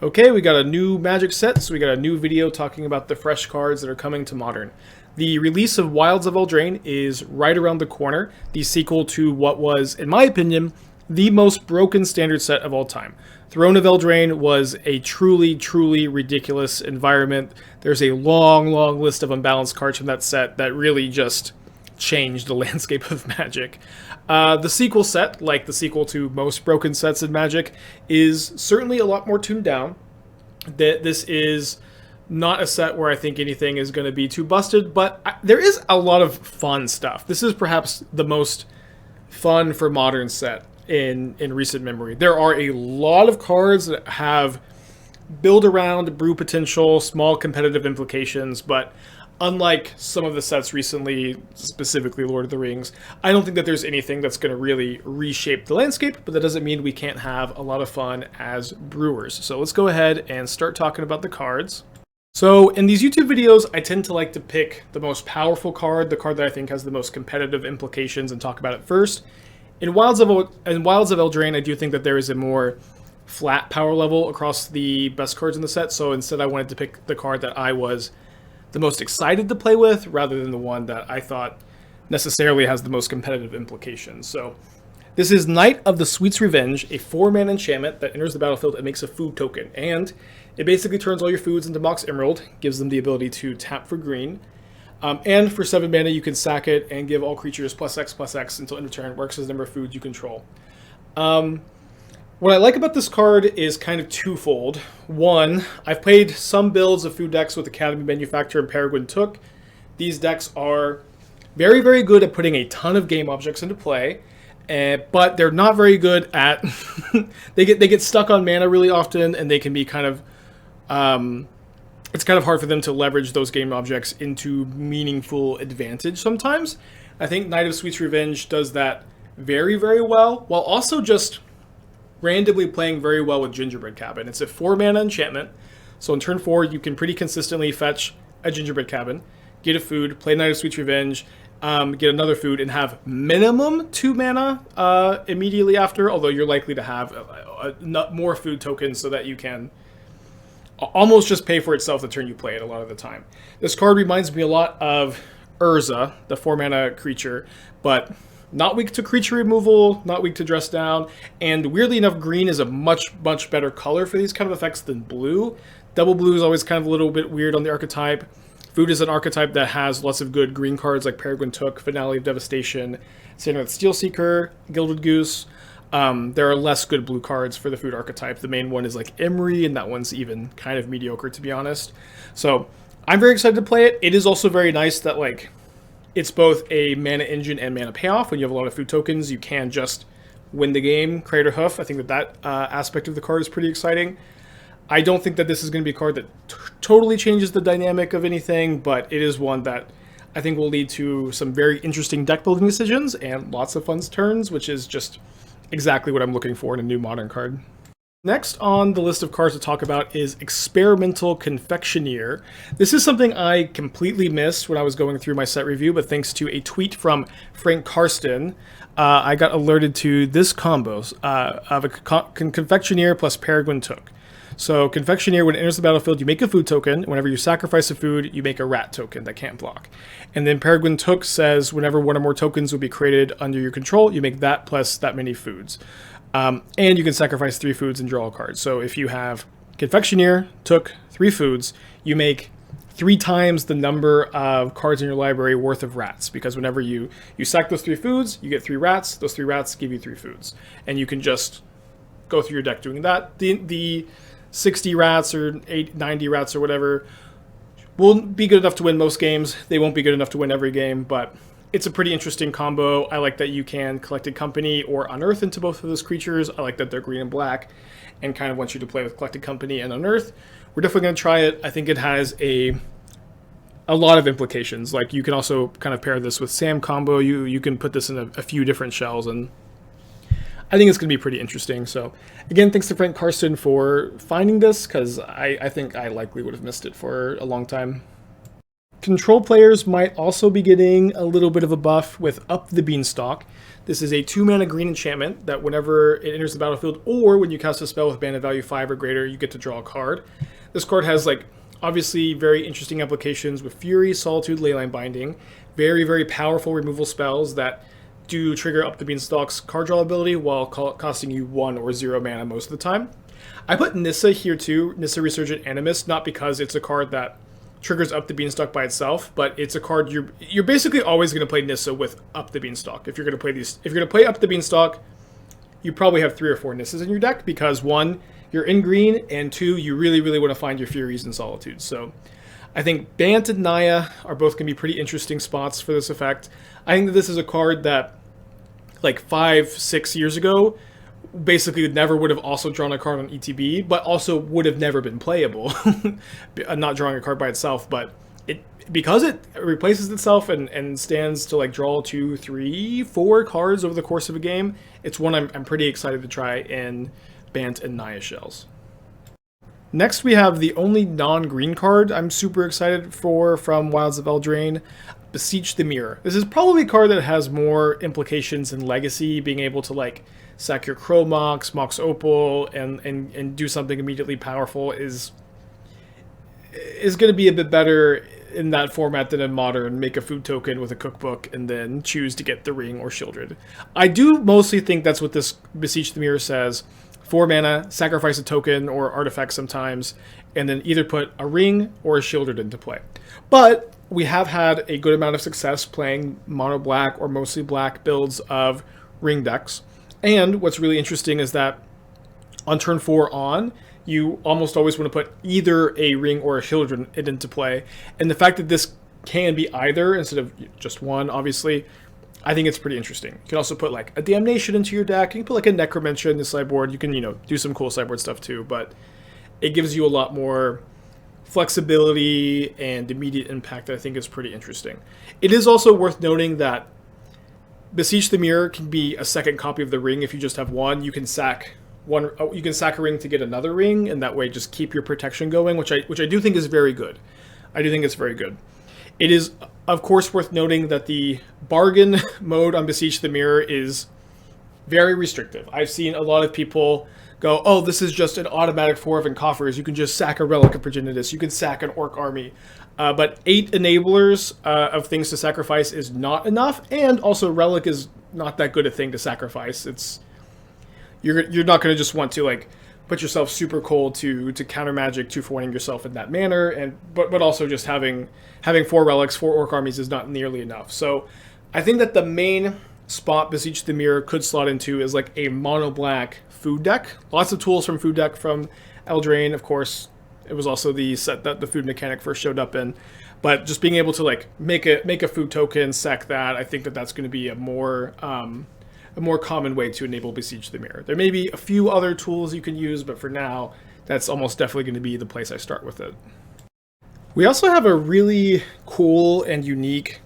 Okay, we got a new Magic set, so we got a new video talking about the fresh cards that are coming to Modern. The release of Wilds of Eldraine is right around the corner, the sequel to what was, in my opinion, the most broken standard set of all time. Throne of Eldraine was a truly, truly ridiculous environment. There's a long, long list of unbalanced cards from that set that really just changed the landscape of Magic. The sequel set, like the sequel to most broken sets in Magic, is certainly a lot more tuned down. This is not a set where I think anything is going to be too busted, but there is a lot of fun stuff. This is perhaps the most fun for Modern set in recent memory. There are a lot of cards that have build around, brew potential, small competitive implications, but unlike some of the sets recently, specifically Lord of the Rings, I don't think that there's anything that's going to really reshape the landscape, but that doesn't mean we can't have a lot of fun as brewers. So let's go ahead and start talking about the cards. So in these YouTube videos, I tend to like to pick the most powerful card, the card that I think has the most competitive implications, and talk about it first. In Wilds of Eldraine, I do think that there is a more flat power level across the best cards in the set, so instead I wanted to pick the card that I was the most excited to play with, rather than the one that I thought necessarily has the most competitive implications. So this is Knight of the Sweet's Revenge, a 4-mana enchantment that enters the battlefield and makes a food token. And it basically turns all your foods into Mox Emerald, gives them the ability to tap for green. And for 7 mana, you can sack it and give all creatures +X/+X until end of turn. Works as the number of foods you control. What I like about this card is kind of twofold. One, I've played some builds of food decks with Academy Manufacturer and Peregin Took. These decks are very, very good at putting a ton of game objects into play, but they're not very good at... they get stuck on mana really often, and they can be kind of... it's kind of hard for them to leverage those game objects into meaningful advantage sometimes. I think Knight of Sweet's Revenge does that very, very well, while also just randomly playing very well with Gingerbread Cabin. It's a 4-mana enchantment, so in turn 4 you can pretty consistently fetch a Gingerbread Cabin, get a food, play Knight of Sweet's Revenge, get another food, and have minimum 2 mana immediately after, although you're likely to have more food tokens so that you can almost just pay for itself the turn you play it a lot of the time. This card reminds me a lot of Urza, the 4-mana creature, but not weak to creature removal, not weak to dress down, and weirdly enough, green is a much, much better color for these kind of effects than blue. Double blue is always kind of a little bit weird on the archetype. Food is an archetype that has lots of good green cards like Peregin Took, Finale of Devastation, Standard Steelseeker, Gilded Goose. There are less good blue cards for the food archetype. The main one is like Emery, and that one's even kind of mediocre, to be honest. So I'm very excited to play it. It is also very nice that like it's both a mana engine and mana payoff. When you have a lot of food tokens, you can just win the game, Crater Hoof. I think that aspect of the card is pretty exciting. I don't think that this is going to be a card that totally changes the dynamic of anything, but it is one that I think will lead to some very interesting deck building decisions and lots of fun turns, which is just exactly what I'm looking for in a new Modern card. Next on the list of cards to talk about is Experimental Confectioner. This is something I completely missed when I was going through my set review, but thanks to a tweet from Frank Karsten, I got alerted to this combo of a Confectioner plus Peregin Took. So Confectioner, when it enters the battlefield, you make a food token. Whenever you sacrifice a food, you make a rat token that can't block. And then Peregin Took says whenever one or more tokens will be created under your control, you make that plus that many foods. And you can sacrifice 3 foods and draw a card. So if you have Confectioner, Took, 3 foods, you make 3 times the number of cards in your library worth of rats. Because whenever you sack those 3 foods, you get 3 rats. Those 3 rats give you 3 foods. And you can just go through your deck doing that. The 60 rats or 90 rats or whatever will be good enough to win most games. They won't be good enough to win every game, but it's a pretty interesting combo. I like that you can Collected Company or Unearth into both of those creatures. I like that they're green and black and kind of want you to play with Collected Company and Unearth. We're definitely going to try it. I think it has a lot of implications. Like you can also kind of pair this with Sam combo. You can put this in a few different shells, and I think it's going to be pretty interesting. So again, thanks to Frank Karsten for finding this, because I think I likely would have missed it for a long time. Control players might also be getting a little bit of a buff with Up the Beanstalk. This is a 2-mana green enchantment that whenever it enters the battlefield or when you cast a spell with mana value 5 or greater, you get to draw a card. This card has, like, obviously very interesting applications with Fury, Solitude, Leyline Binding. Very, very powerful removal spells that do trigger Up the Beanstalk's card draw ability while costing you 1 or 0 mana most of the time. I put Nissa here too, Nissa Resurgent Animist, not because it's a card that triggers Up the Beanstalk by itself, but it's a card you're basically always going to play Nissa with Up the Beanstalk. If you're going to play Up the Beanstalk, you probably have 3 or 4 Nissas in your deck because 1, you're in green, and 2, you really, really want to find your Furies and Solitudes. So I think Bant and Naya are both going to be pretty interesting spots for this effect. I think that this is a card that, like 5-6 years ago, basically never would have also drawn a card on ETB, but also would have never been playable. Not drawing a card by itself, but because it replaces itself and stands to like draw 2, 3, 4 cards over the course of a game, it's one I'm pretty excited to try in Bant and Naya shells. Next we have the only non-green card I'm super excited for from Wilds of Eldraine, Beseech the Mirror. This is probably a card that has more implications in Legacy, being able to like sack your Crow Mox, Mox Opal, and do something immediately powerful is going to be a bit better in that format than in Modern. Make a food token with a cookbook and then choose to get the ring or Sheoldred. I do mostly think that's what this Beseech the Mirror says. 4 mana, sacrifice a token or artifact sometimes, and then either put a ring or a Sheoldred into play. But we have had a good amount of success playing mono black or mostly black builds of ring decks. And what's really interesting is that on turn 4 on, you almost always want to put either a ring or a Sheoldred into play. And the fact that this can be either instead of just one, obviously, I think it's pretty interesting. You can also put like a Damnation into your deck. You can put like a Necromentia in the sideboard. You can, do some cool sideboard stuff too, but it gives you a lot more flexibility and immediate impact that I think is pretty interesting. It is also worth noting that Beseech the Mirror can be a second copy of the ring. If you just have one, you can sack a ring to get another ring, and that way just keep your protection going, which I do think is very good. I do think it's very good. It is, of course, worth noting that the bargain mode on Beseech the Mirror is very restrictive. I've seen a lot of people go, oh, this is just an automatic 4 of Coffers. You can just sack a Relic of Progenitus. You can sack an Orc army. But 8 enablers of things to sacrifice is not enough, and also Relic is not that good a thing to sacrifice. You're not going to just want to like put yourself super cold to counter magic 2-for-1ing yourself in that manner, but also just having 4 relics, 4 Orc armies is not nearly enough. So I think that the main spot Beseech the Mirror could slot into is like a mono black food deck. Lots of tools from food deck from Eldraine, of course. It was also the set that the food mechanic first showed up in. But just being able to like make a food token, sack that, I think that that's going to be a more common way to enable Beseech the Mirror. There may be a few other tools you can use, but for now, that's almost definitely going to be the place I start with it. We also have a really cool and unique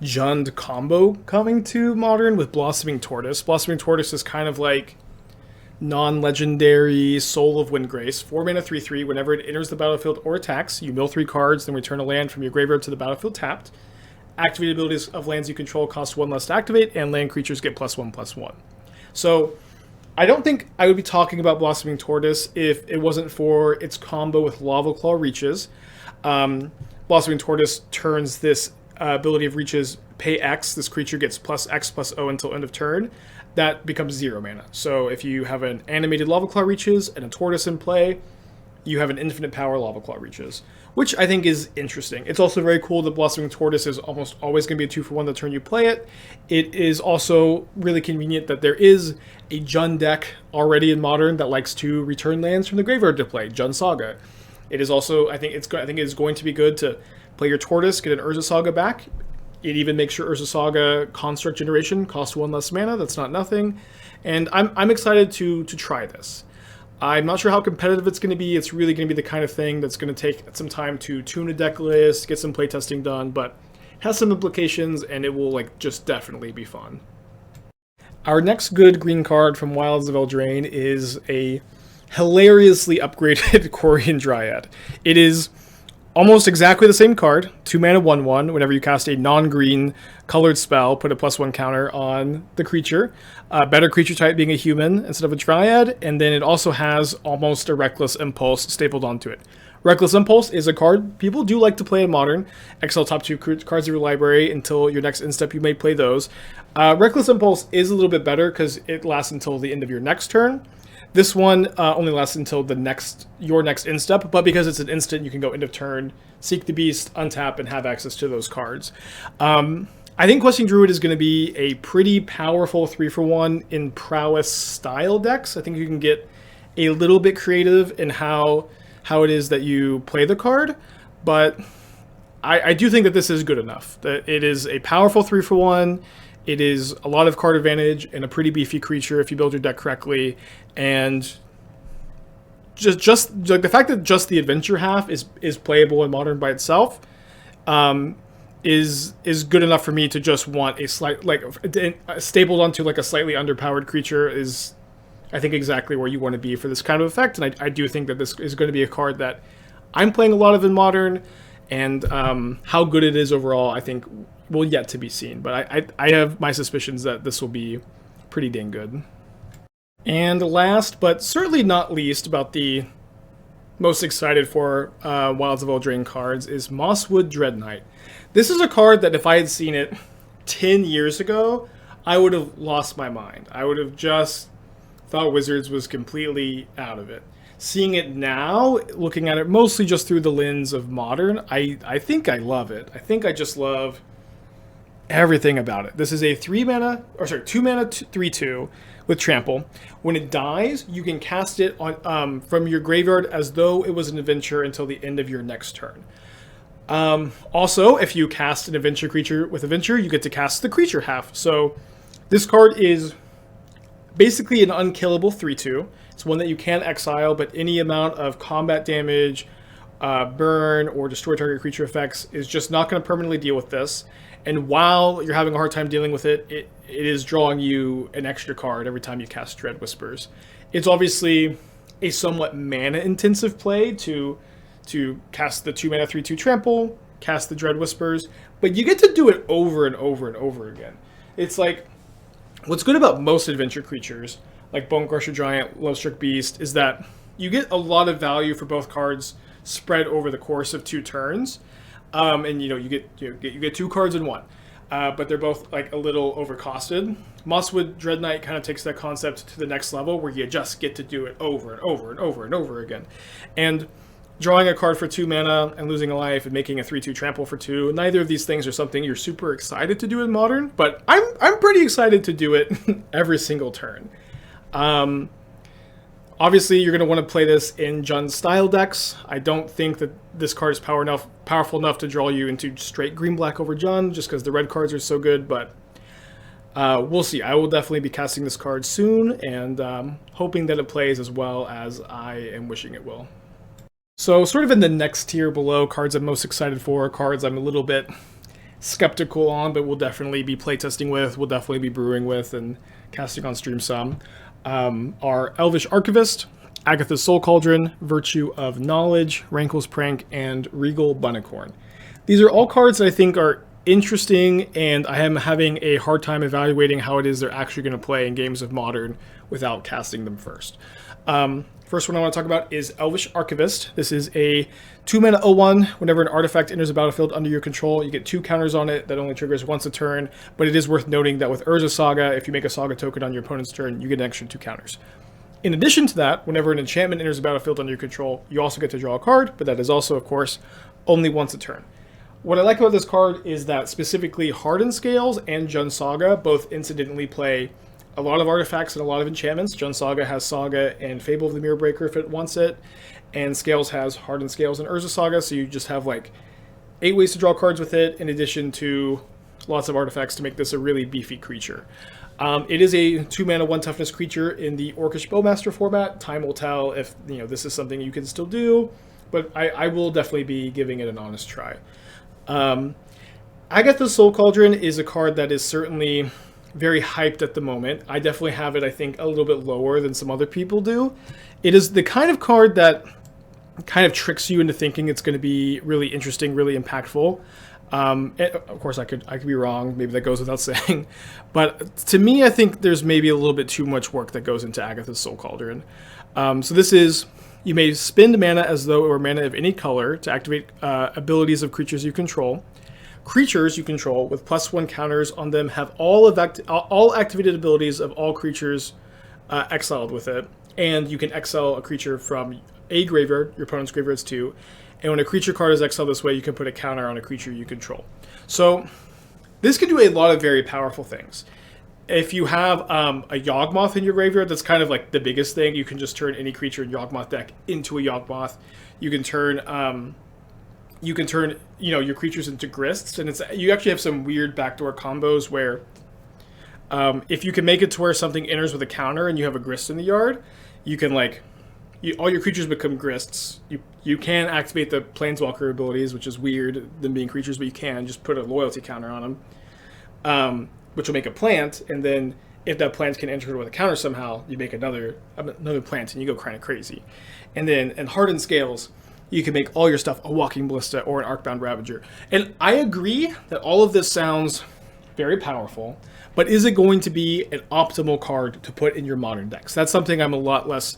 Jund combo coming to Modern with Blossoming Tortoise. Blossoming Tortoise is kind of like non-legendary Soul of Windgrace. 4 mana 3/3. Whenever it enters the battlefield or attacks, you mill 3 cards, then return a land from your graveyard to the battlefield tapped. Activated abilities of lands you control cost 1 less to activate, and land creatures get +1/+1. So I don't think I would be talking about Blossoming Tortoise if it wasn't for its combo with Lava Claw Reaches. Blossoming Tortoise turns this ability of Reaches, pay X, this creature gets +X/+O until end of turn. That becomes 0 mana. So if you have an animated Lava Claw Reaches and a Tortoise in play, you have an infinite power Lava Claw Reaches, which I think is interesting. It's also very cool that Blossoming Tortoise is almost always going to be a 2-for-1 the turn you play it. It is also really convenient that there is a Jund deck already in Modern that likes to return lands from the graveyard to play, Jund Saga. It is also, I think it is going to be good to play your Tortoise, get an Urza Saga back. It even makes your Urza Saga Construct Generation cost 1 less mana. That's not nothing. And I'm excited to try this. I'm not sure how competitive it's going to be. It's really going to be the kind of thing that's going to take some time to tune a deck list, get some playtesting done, but has some implications, and it will just definitely be fun. Our next good green card from Wilds of Eldraine is a hilariously upgraded Quirion Dryad. It is Almost exactly the same card, 2 mana 1/1. Whenever you cast a non-green colored spell, put a +1 counter on the creature. Better creature type being a human instead of a Dryad, and then it also has almost a Reckless Impulse stapled onto it. Reckless Impulse is a card people do like to play in Modern. Exile top 2 cards of your library until your next instep, you may play those. Reckless Impulse is a little bit better because it lasts until the end of your next turn. This one only lasts until your next instep, but because it's an instant, you can go end of turn, seek the beast, untap, and have access to those cards. I think Questing Druid is going to be a pretty powerful 3-for-1 in prowess style decks. I think you can get a little bit creative in how it is that you play the card, but I do think that this is good enough. That it is a powerful 3-for-1. It is a lot of card advantage and a pretty beefy creature if you build your deck correctly. And just like the fact that just the adventure half is playable in Modern by itself is good enough for me to just want a slight, like, stapled onto like a slightly underpowered creature is, I think, exactly where you want to be for this kind of effect. And I do think that this is going to be a card that I'm playing a lot of in Modern, and how good it is overall, I think, will yet to be seen. But I have my suspicions that this will be pretty dang good. And last, but certainly not least, about the most excited for Wilds of Eldraine cards is Mosswood Dreadknight. This is a card that if I had seen it 10 years ago, I would have lost my mind. I would have just thought Wizards was completely out of it. Seeing it now, looking at it mostly just through the lens of Modern, I think I love it. I think I just love everything about it. This is a 2 mana 3/2 with trample. When it dies, you can cast it on from your graveyard as though it was an adventure until the end of your next turn. Also, if you cast an adventure creature with adventure, you get to cast the creature half. So this card is basically an unkillable 3/2. It's one that you can exile, but any amount of combat damage, burn, or destroy target creature effects is just not going to permanently deal with this. And while you're having a hard time dealing with it, it is drawing you an extra card every time you cast Dread Whispers. It's obviously a somewhat mana-intensive play to cast the 2 mana 3/2 trample, cast the Dread Whispers, but you get to do it over and over and over again. It's like, what's good about most adventure creatures, like Bone Crusher Giant, Lovestruck Beast, is that you get a lot of value for both cards spread over the course of 2 turns. And you get 2 cards in one, but they're both like a little overcosted. Mosswood Dreadknight kind of takes that concept to the next level, where you just get to do it over and over and over and over again. And drawing a card for 2 mana and losing a life and making a 3/2 trample for 2, neither of these things are something you're super excited to do in Modern, but I'm pretty excited to do it every single turn. Obviously, you're going to want to play this in Jund-style decks. I don't think that this card is powerful enough to draw you into straight green-black over Jund, just because the red cards are so good, but we'll see. I will definitely be casting this card soon, and hoping that it plays as well as I am wishing it will. So, sort of in the next tier below, cards I'm most excited for, cards I'm a little bit skeptical on, but we'll definitely be playtesting with, we'll definitely be brewing with, and casting on stream some. Are Elvish Archivist, Agatha's Soul Cauldron, Virtue of Knowledge, Rankle's Prank, and Regal Bunnicorn. These are all cards that I think are interesting, and I am having a hard time evaluating how it is they're actually going to play in games of Modern without casting them first. First one I want to talk about is Elvish Archivist. This is a 2 mana 0/1. Whenever an artifact enters a battlefield under your control, you get 2 counters on it that only triggers once a turn, but it is worth noting that with Urza Saga, if you make a Saga token on your opponent's turn, you get an extra 2 counters. In addition to that, whenever an enchantment enters a battlefield under your control, you also get to draw a card, but that is also, of course, only once a turn. What I like about this card is that specifically Hardened Scales and Jund Saga both incidentally play a lot of artifacts and a lot of enchantments. Jund Saga has Saga and Fable of the Mirror Breaker if it wants it, and Scales has Hardened Scales and Urza Saga, so you just have like 8 ways to draw cards with it, in addition to lots of artifacts to make this a really beefy creature. It is a 2 mana 1 toughness creature in the Orcish Bowmaster format. Time will tell if this is something you can still do, but I will definitely be giving it an honest try. Agatha's Soul Cauldron is a card that is certainly very hyped at the moment. I definitely have it, I think, a little bit lower than some other people do. It is the kind of card that kind of tricks you into thinking it's going to be really interesting, really impactful. Of course, I could be wrong. Maybe that goes without saying. But to me, I think there's maybe a little bit too much work that goes into Agatha's Soul Cauldron. So this is, you may spend mana as though it were mana of any color to activate abilities of creatures you control. Creatures you control with +1 counters on them have all activated abilities of all creatures exiled with it. And you can exile a creature from a graveyard, your opponent's graveyard's 2. And when a creature card is exiled this way, you can put a counter on a creature you control. So this can do a lot of very powerful things. If you have a Yawgmoth in your graveyard, that's kind of like the biggest thing. You can just turn any creature in Yawgmoth deck into a Yawgmoth. You can turn your creatures into Grists, and you actually have some weird backdoor combos where if you can make it to where something enters with a counter and you have a Grist in the yard, you can all your creatures become Grists. You can activate the Planeswalker abilities, which is weird, them being creatures, but you can just put a loyalty counter on them, which will make a plant, and then if that plant can enter with a counter somehow, you make another plant, and you go kind of crazy. And then in Hardened Scales, you can make all your stuff a Walking Ballista or an Arcbound Ravager. And I agree that all of this sounds very powerful, but is it going to be an optimal card to put in your modern decks? That's something I'm a lot less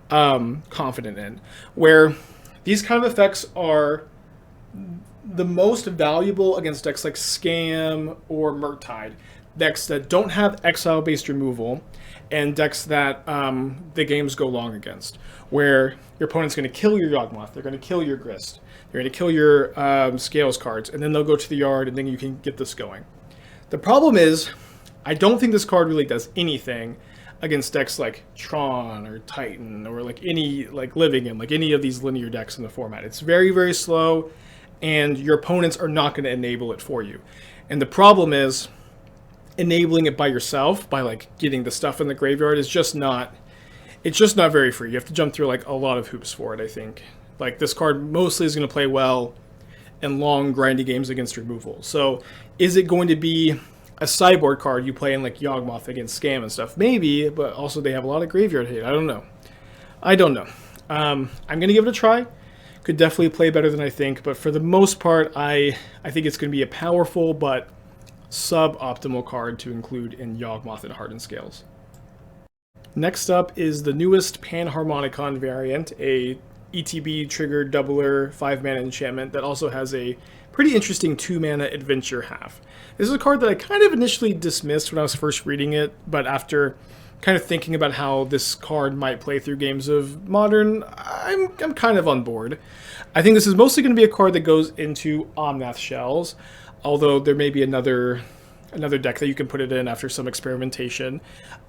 confident in, where these kind of effects are the most valuable against decks like Scam or Murktide, decks that don't have exile-based removal, and decks that the games go long against, where your opponent's going to kill your Yawgmoth, they're going to kill your Grist, they're going to kill your Scales cards, and then they'll go to the yard, and then you can get this going. The problem is, I don't think this card really does anything against decks like Tron or Titan or any Living In, any of these linear decks in the format. It's very, very slow, and your opponents are not going to enable it for you. And the problem is, enabling it by yourself, by getting the stuff in the graveyard, is just not very free. You have to jump through a lot of hoops for it, I think. This card mostly is going to play well in long, grindy games against removal. So is it going to be a sideboard card you play in Yawgmoth against Scam and stuff? Maybe, but also they have a lot of graveyard hate. I don't know. I'm going to give it a try. Could definitely play better than I think, but for the most part, I think it's going to be a powerful but suboptimal card to include in Yawgmoth and Hardened Scales. Next up is the newest Panharmonicon variant, a ETB triggered doubler 5-mana enchantment that also has a pretty interesting 2-mana adventure half. This is a card that I kind of initially dismissed when I was first reading it, but after kind of thinking about how this card might play through games of Modern, I'm kind of on board. I think this is mostly going to be a card that goes into Omnath Shells, although there may be another deck that you can put it in after some experimentation.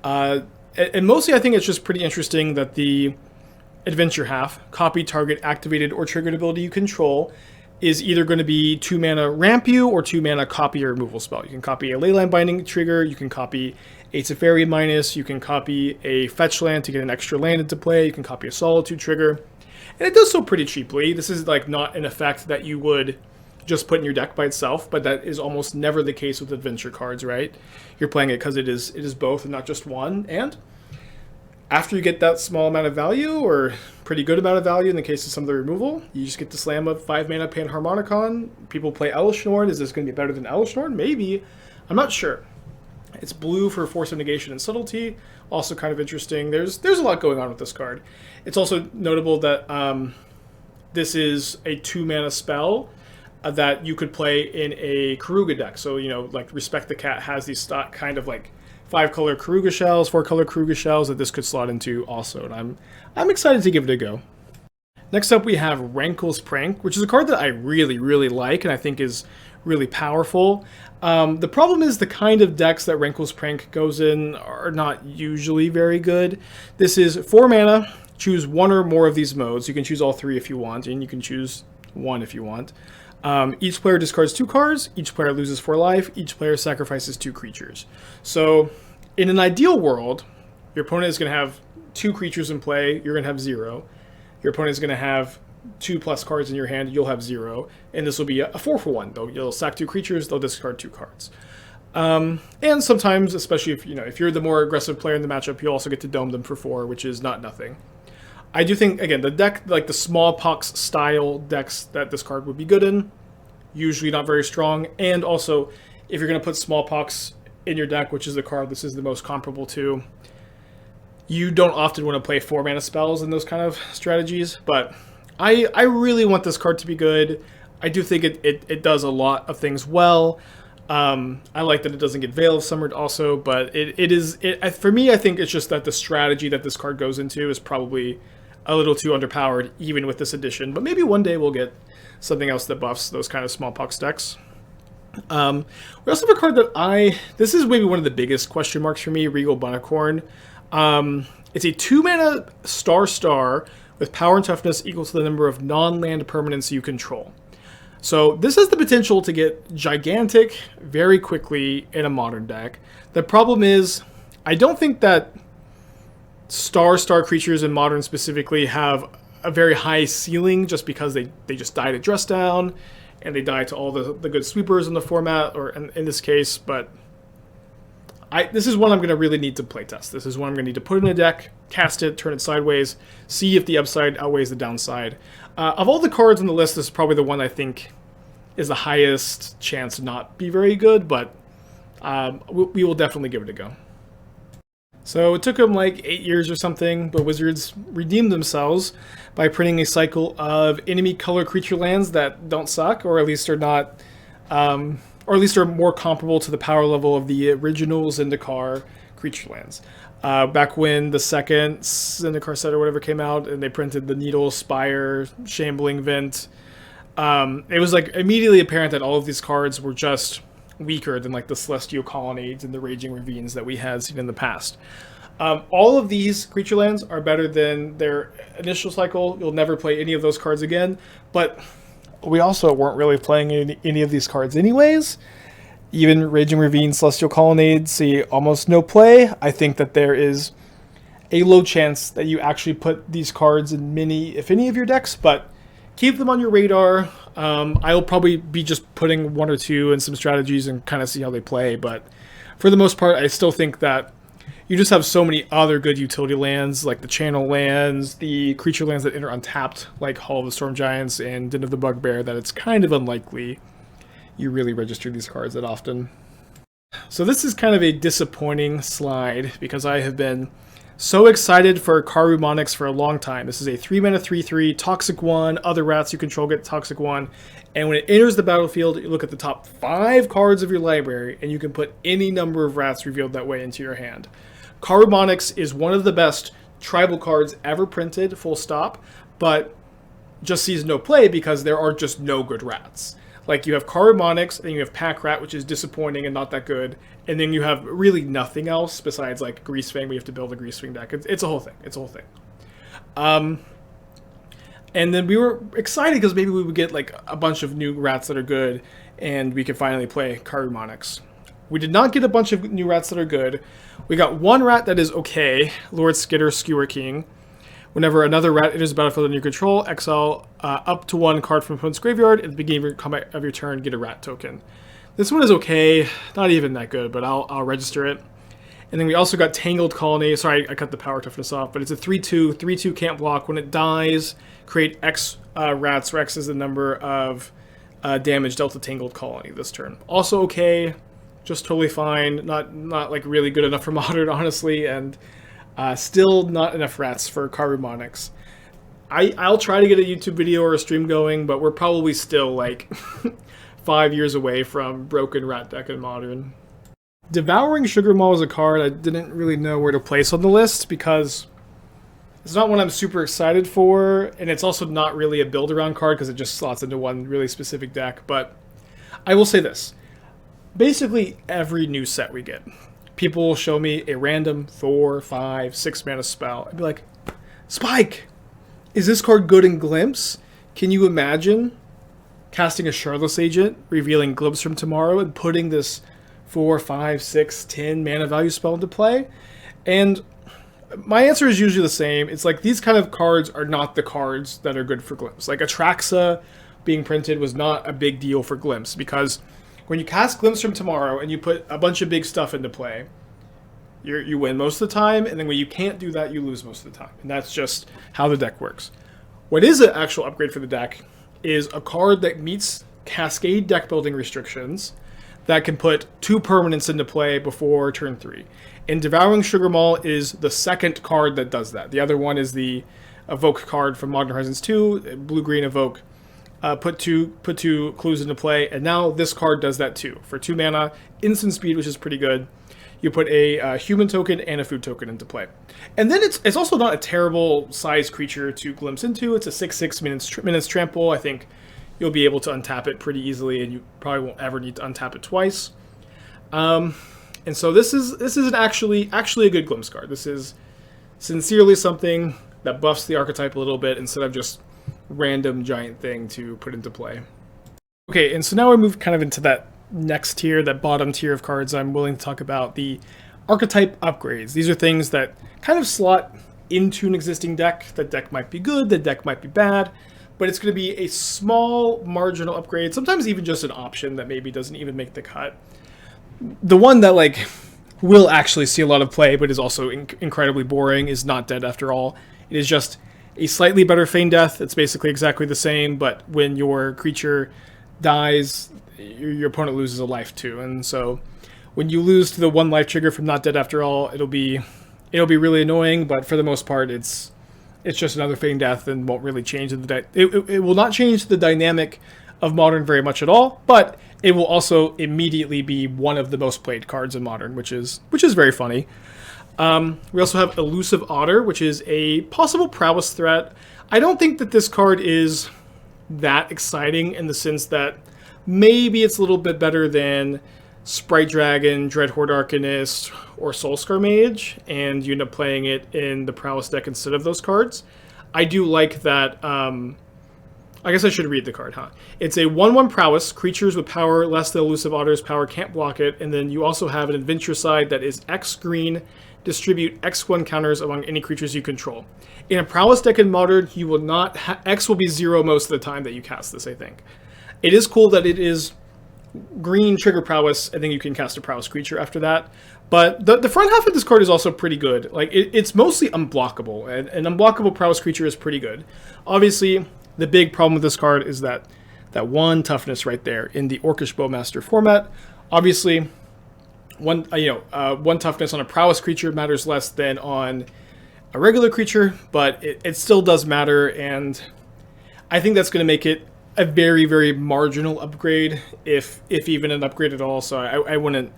And mostly I think it's just pretty interesting that the adventure half, copy target activated or triggered ability you control, is either going to be 2-mana ramp you or 2-mana copy a removal spell. You can copy a Leyline Binding trigger, you can copy a Teferi minus, you can copy a fetch land to get an extra land into play, you can copy a Solitude trigger, and it does so pretty cheaply. This is not an effect that you would just put in your deck by itself, but that is almost never the case with adventure cards, right? You're playing it because it is both and not just one, and after you get that small amount of value, or pretty good amount of value in the case of some of the removal, you just get to slam a 5-mana Panharmonicon. People play Elesh Norn. Is this going to be better than Elesh Norn? Maybe. I'm not sure. It's blue for Force of Negation and Subtlety. Also kind of interesting. There's a lot going on with this card. It's also notable that this is a 2-mana spell that you could play in a Karuga deck. So, Respect the Cat has these kind of 5-color Karuga shells, 4-color Karuga shells that this could slot into also, and I'm excited to give it a go. Next up we have Rankle's Prank, which is a card that I really, really like and I think is really powerful. The problem is the kind of decks that Rankle's Prank goes in are not usually very good. This is 4 mana, choose one or more of these modes. You can choose all 3 if you want, and you can choose 1 if you want. Each player discards 2 cards, each player loses 4 life, each player sacrifices 2 creatures. So, in an ideal world, your opponent is going to have 2 creatures in play, you're going to have 0. Your opponent is going to have 2+ cards in your hand, you'll have 0. And this will be a 4-for-1. You'll sack 2 creatures, they'll discard 2 cards. And sometimes, especially if you're the more aggressive player in the matchup, you also get to dome them for 4, which is not nothing. I do think, again, the deck, like the smallpox style decks that this card would be good in, usually not very strong. And also, if you're going to put smallpox in your deck, which is the card this is the most comparable to, you don't often want to play 4-mana spells in those kind of strategies. But I really want this card to be good. I do think it does a lot of things well. I like that it doesn't get Veil of Summered also, but for me, I think it's just that the strategy that this card goes into is probably a little too underpowered, even with this edition. But maybe one day we'll get something else that buffs those kind of smallpox decks. We also have a card that this is maybe one of the biggest question marks for me, Regal Bunnicorn. It's a 2-mana star with power and toughness equal to the number of non-land permanents you control. So this has the potential to get gigantic very quickly in a modern deck. The problem is, I don't think that star creatures in modern specifically have a very high ceiling just because they just die to Dress Down and they die to all the good sweepers in the format, or in this case, but this is one I'm going to really need to playtest. This is one I'm going to need to put in a deck, cast it, turn it sideways, see if the upside outweighs the downside. Of all the cards on the list, this is probably the one I think is the highest chance to not be very good, but we will definitely give it a go. So it took them like 8 years or something, but Wizards redeemed themselves by printing a cycle of enemy color creature lands that don't suck, or at least are not, or at least are more comparable to the power level of the original Zendikar creature lands. Back when the second Zendikar set or whatever came out, and they printed the Needle, Spire, Shambling Vent, it was like immediately apparent that all of these cards were just weaker than like the Celestial Colonnades and the Raging Ravines that we had seen in the past. All of these creature lands are better than their initial cycle. You'll never play any of those cards again, but we also weren't really playing any of these cards anyways. Even Raging Ravine, Celestial Colonnade see almost no play. I think that there is a low chance that you actually put these cards in many, if any, of your decks, but keep them on your radar. I'll probably be just putting 1 or 2 in some strategies and kind of see how they play, but for the most part, I still think that you just have so many other good utility lands, like the channel lands, the creature lands that enter untapped, like Hall of the Storm Giants and Den of the Bugbear, that it's kind of unlikely you really register these cards that often. So this is kind of a disappointing slide because I have been so excited for Karumonics for a long time. This is a 3-mana 3/3, Toxic 1, other rats you control get Toxic 1, and when it enters the battlefield, you look at the top 5 cards of your library, and you can put any number of rats revealed that way into your hand. Karumonics is one of the best tribal cards ever printed, full stop, but just sees no play because there are just no good rats. Like, you have Karumonics, and you have Pack Rat, which is disappointing and not that good, and then you have really nothing else besides, like, Greasefang. We have to build a Greasefang deck. It's a whole thing. It's a whole thing. And then we were excited because maybe we would get, like, a bunch of new rats that are good, and we could finally play Karumonics. We did not get a bunch of new rats that are good. We got one rat that is okay, Lord Skitter, Skewer King. Whenever another rat enters the battlefield under your control, exile up to 1 card from opponent's graveyard. At the beginning of your combat of your turn, get a rat token. This one is okay, not even that good, but I'll register it. And then we also got Tangled Colony. Sorry, I cut the power toughness off, but it's a 3/2. 3/2 can't block. When it dies, create X rats, where X is the number of damage dealt to Tangled Colony this turn. Also okay, just totally fine. Not like really good enough for Modern, honestly, and still not enough rats for Karumonics. I'll try to get a YouTube video or a stream going, but we're probably still like 5 years away from broken rat deck in Modern. Devouring Sugarmaw is a card I didn't really know where to place on the list because it's not one I'm super excited for, and it's also not really a build-around card because it just slots into one really specific deck. But I will say this. Basically, every new set we get, people will show me a random 4, 5, 6 mana spell. I'd be like, Spike, is this card good in Glimpse? Can you imagine casting a Shardless Agent, revealing Glimpse from Tomorrow, and putting this 4, 5, 6, 10 mana value spell into play? And my answer is usually the same. It's like these kind of cards are not the cards that are good for Glimpse. Like Atraxa being printed was not a big deal for Glimpse because when you cast Glimpse from Tomorrow and you put a bunch of big stuff into play, You win most of the time, and then when you can't do that, you lose most of the time. And that's just how the deck works. What is an actual upgrade for the deck is a card that meets Cascade deck building restrictions that can put 2 permanents into play before turn 3. And Devouring Sugarmaw is the second card that does that. The other one is the Evoke card from Modern Horizons 2, blue-green Evoke. Put two clues into play, and now this card does that too. For 2 mana, instant speed, which is pretty good. You put a human token and a food token into play. And then it's also not a terrible size creature to glimpse into. It's a 6/6 minutes trample. I think you'll be able to untap it pretty easily, and you probably won't ever need to untap it twice. And so this is actually a good glimpse card. This is sincerely something that buffs the archetype a little bit instead of just random giant thing to put into play. Okay, and so now we move kind of into that next tier, that bottom tier of cards. I'm willing to talk about the archetype upgrades. These are things that kind of slot into an existing deck. The deck might be good, the deck might be bad, but it's going to be a small marginal upgrade, sometimes even just an option that maybe doesn't even make the cut. The one that like will actually see a lot of play, but is also incredibly boring, is Not Dead After All. It is just a slightly better Feign Death. It's basically exactly the same, but when your creature dies, your opponent loses a life too. And so when you lose to the 1 life trigger from Not Dead After All, it'll be really annoying, but for the most part, it's just another Feign Death and won't really change the it will not change the dynamic of Modern very much at all, but it will also immediately be one of the most played cards in Modern, which is very funny. We also have Elusive Otter, which is a possible prowess threat. I don't think that this card is that exciting in the sense that maybe it's a little bit better than Sprite Dragon, Dreadhorde Arcanist, or Soulscar Mage, and you end up playing it in the prowess deck instead of those cards. I do like that. I guess I should read the card, huh? It's a 1/1 prowess. Creatures with power less than Elusive Otter's power can't block it, and then you also have an adventure side that is X green. Distribute X1 counters among any creatures you control. In a prowess deck in Modern, you will not X will be 0 most of the time that you cast this, I think. It is cool that it is green trigger prowess, and then you can cast a prowess creature after that. But the front half of this card is also pretty good. Like it's mostly unblockable, and an unblockable prowess creature is pretty good. Obviously, the big problem with this card is that 1 toughness right there in the Orcish Bowmaster format. Obviously, one toughness on a prowess creature matters less than on a regular creature, but it still does matter, and I think that's going to make it a very, very marginal upgrade, if even an upgrade at all. So I wouldn't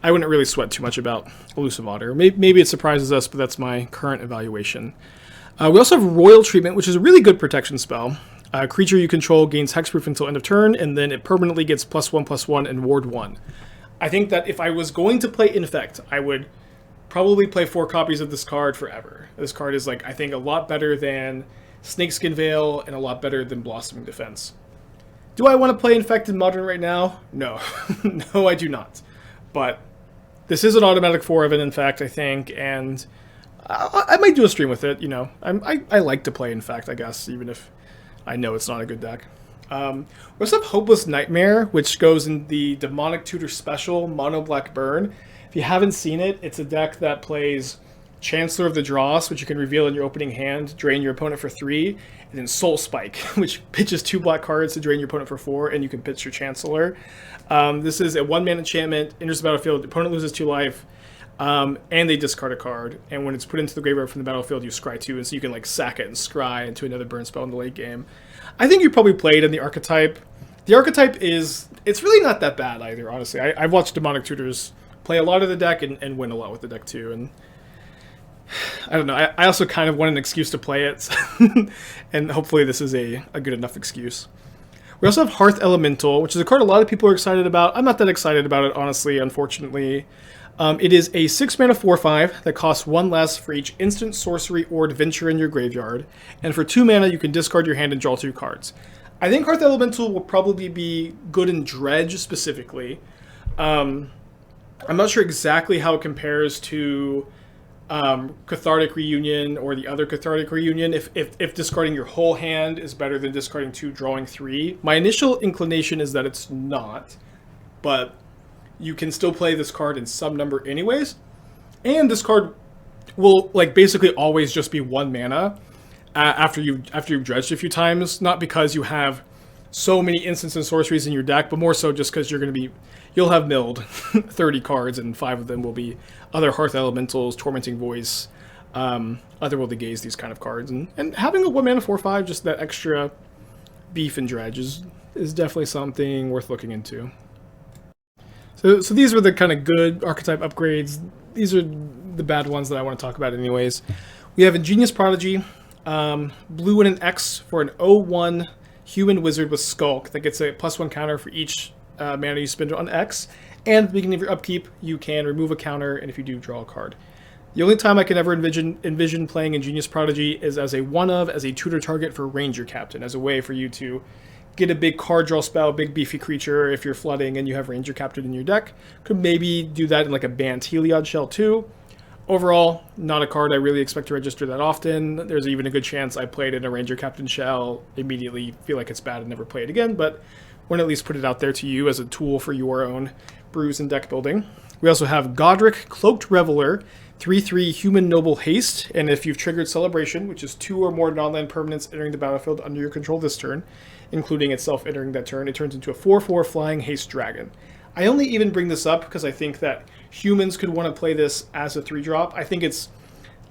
really sweat too much about Elusive Otter. Maybe it surprises us, but that's my current evaluation. We also have Royal Treatment, which is a really good protection spell. A creature you control gains hexproof until end of turn, and then it permanently gets +1/+1 and ward 1. I think that if I was going to play Infect, I would probably play 4 copies of this card forever. This card is, like, I think a lot better than Snakeskin Veil and a lot better than Blossoming Defense. Do I want to play Infect in Modern right now? No. No, I do not. But this is an automatic 4 of it, in fact, I think, and I might do a stream with it, you know. I like to play Infect, I guess, even if I know it's not a good deck. We also have Hopeless Nightmare, which goes in the Demonic Tutor Special, Mono Black Burn. If you haven't seen it, it's a deck that plays Chancellor of the Dross, which you can reveal in your opening hand, drain your opponent for 3, and then Soul Spike, which pitches 2 black cards to drain your opponent for 4, and you can pitch your Chancellor. This is a 1-mana enchantment, enters the battlefield, the opponent loses 2 life, and they discard a card, and when it's put into the graveyard from the battlefield, you scry 2, and so you can like sack it and scry into another burn spell in the late game. I think you probably played in the Archetype. The Archetype it's really not that bad either, honestly. I've watched Demonic Tutors play a lot of the deck and win a lot with the deck too, and I don't know, I also kind of want an excuse to play it, and hopefully this is a good enough excuse. We also have Hearth Elemental, which is a card a lot of people are excited about. I'm not that excited about it, honestly, unfortunately. It is a 6-mana 4/5 that costs 1 less for each instant, sorcery, or adventure in your graveyard. And for 2 mana, you can discard your hand and draw 2 cards. I think Hearth Elemental will probably be good in Dredge, specifically. I'm not sure exactly how it compares to Cathartic Reunion or the other Cathartic Reunion, if discarding your whole hand is better than discarding 2, drawing 3. My initial inclination is that it's not, but you can still play this card in some number anyways. And this card will like basically always just be 1 mana after you've dredged a few times, not because you have so many instants and sorceries in your deck, but more so just because you'll have milled 30 cards, and 5 of them will be other Hearth Elementals, Tormenting Voice, Otherworldly Gaze, these kind of cards. And having a 1 mana 4/5, just that extra beef and dredge is definitely something worth looking into. So these were the kind of good archetype upgrades. These are the bad ones that I want to talk about anyways. We have Ingenious Prodigy, blue and an X for an 0/1 human wizard with Skulk that gets a +1 counter for each mana you spend on X. And at the beginning of your upkeep, you can remove a counter, and if you do, draw a card. The only time I can ever envision playing Ingenious Prodigy is as a as a tutor target for Ranger Captain, as a way for you to get a big card draw spell, big beefy creature if you're flooding and you have Ranger Captain in your deck. Could maybe do that in like a Bant Heliod Shell too. Overall, not a card I really expect to register that often. There's even a good chance I play it in a Ranger Captain Shell, immediately feel like it's bad and never play it again, but want to at least put it out there to you as a tool for your own brews and deck building. We also have Godric, Cloaked Reveler, 3/3 Human Noble Haste, and if you've triggered Celebration, which is 2 or more non-land permanents entering the battlefield under your control this turn, including itself entering that turn, it turns into a 4/4 Flying Haste Dragon. I only even bring this up because I think that humans could want to play this as a 3-drop. I think it's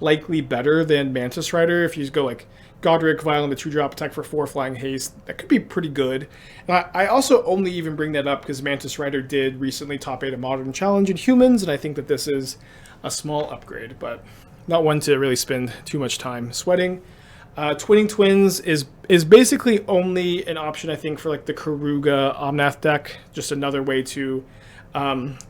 likely better than Mantis Rider. If you just go like Godric, Violent, a 2-drop, attack for 4 Flying Haste, that could be pretty good. And I also only even bring that up because Mantis Rider did recently top 8 a Modern Challenge in humans, and I think that this is a small upgrade, but not one to really spend too much time sweating. Twinning Twins is basically only an option, I think, for like the Karuga Omnath deck. Just another way to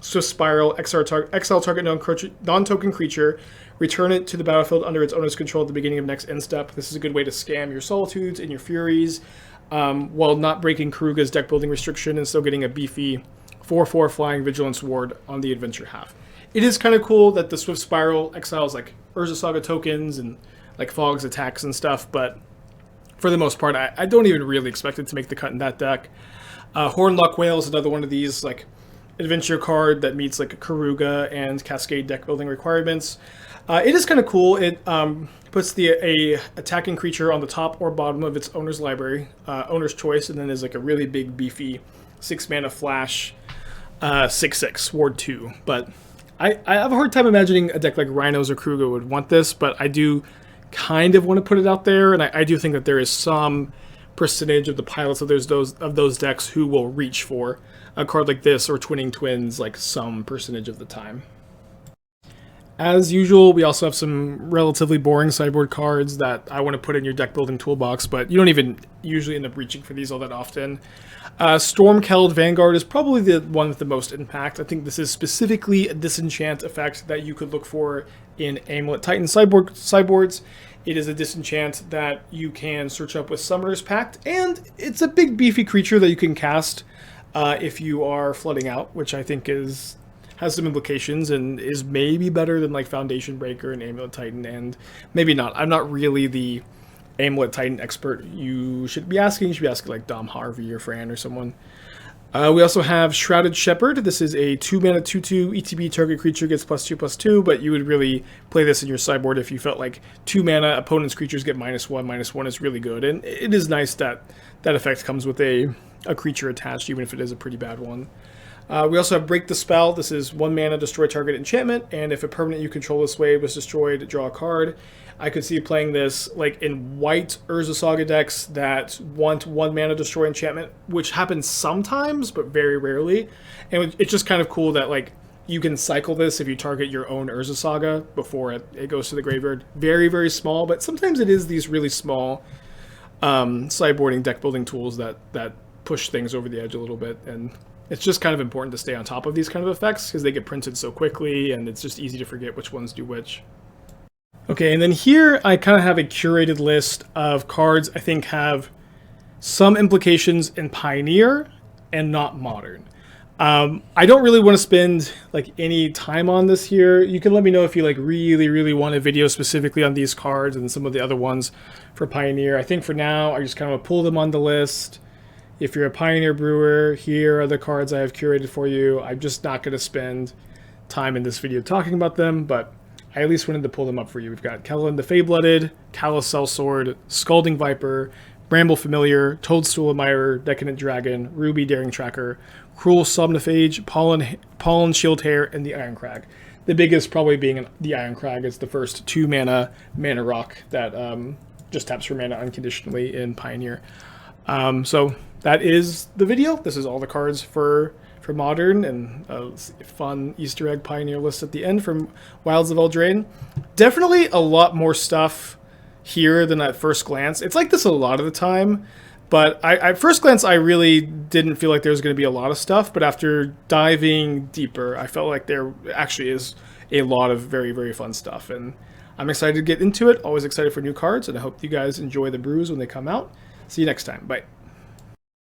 Swift Spiral, exile target non-token creature, return it to the battlefield under its owner's control at the beginning of next end step. This is a good way to scam your Solitudes and your Furies while not breaking Karuga's deck building restriction and still getting a beefy 4/4 Flying Vigilance Ward on the adventure half. It is kind of cool that the Swift Spiral exiles like Urza Saga tokens and like Fog's attacks and stuff, but for the most part, I don't even really expect it to make the cut in that deck. Hornlock Whale is another one of these like adventure card that meets like Karuga and Cascade deck building requirements. It is kind of cool. It puts a attacking creature on the top or bottom of its owner's library, owner's choice, and then is like a really big beefy 6 mana flash 6/6 Ward 2. But I have a hard time imagining a deck like Rhinos or Karuga would want this, but I do kind of want to put it out there, and I do think that there is some percentage of the pilots of those decks who will reach for a card like this or Twinning Twins like some percentage of the time. As usual, we also have some relatively boring sideboard cards that I want to put in your deck building toolbox, but you don't even usually end up reaching for these all that often. Stormkeld Vanguard is probably the one with the most impact. I think this is specifically a disenchant effect that you could look for in Amulet Titan sideboards. It is a disenchant that you can search up with Summoner's Pact, and it's a big beefy creature that you can cast if you are flooding out, which I think has some implications and is maybe better than like Foundation Breaker and Amulet Titan, and maybe not. I'm not really the Amulet Titan expert you should be asking. You should be asking like Dom Harvey or Fran or someone. We also have Shrouded Shepherd. This is a 2-mana 2/2 ETB target creature gets +2/+2, but you would really play this in your sideboard if you felt like 2 mana opponent's creatures get -1/-1 is really good. And it is nice that that effect comes with a creature attached, even if it is a pretty bad one. We also have Break the Spell. This is 1 mana, destroy target enchantment, and if a permanent you control this way was destroyed, draw a card. I could see you playing this like in white Urza Saga decks that want 1 mana destroy enchantment, which happens sometimes, but very rarely. And it's just kind of cool that like you can cycle this if you target your own Urza Saga before it goes to the graveyard. Very, very small, but sometimes it is these really small sideboarding deck building tools that push things over the edge a little bit, and it's just kind of important to stay on top of these kind of effects because they get printed so quickly and it's just easy to forget which ones do which. Okay, and then here I kind of have a curated list of cards I think have some implications in Pioneer and not Modern. I don't really want to spend like any time on this here. You can let me know if you like really want a video specifically on these cards and some of the other ones for Pioneer. I think for now I just kind of pull them on the list. If you're a Pioneer brewer, here are the cards I have curated for you. I'm just not going to spend time in this video talking about them, but I at least wanted to pull them up for you. We've got Kellen the Fey-Blooded, Callous Sellsword, Scalding Viper, Bramble Familiar, Toadstool Admirer, Decadent Dragon, Ruby Daring Tracker, Cruel Somnophage, Pollen Shield Hair, and the Iron Crag. The biggest probably being the Iron Crag. It's the first 2 mana rock that just taps for mana unconditionally in Pioneer. So that is the video. This is all the cards for Modern, and a fun Easter egg Pioneer list at the end from Wilds of Eldraine. Definitely a lot more stuff here than at first glance. It's like this a lot of the time, but at first glance I really didn't feel like there was going to be a lot of stuff, but after diving deeper I felt like there actually is a lot of very, very fun stuff, and I'm excited to get into it. Always excited for new cards, and I hope you guys enjoy the brews when they come out. See you next time. Bye.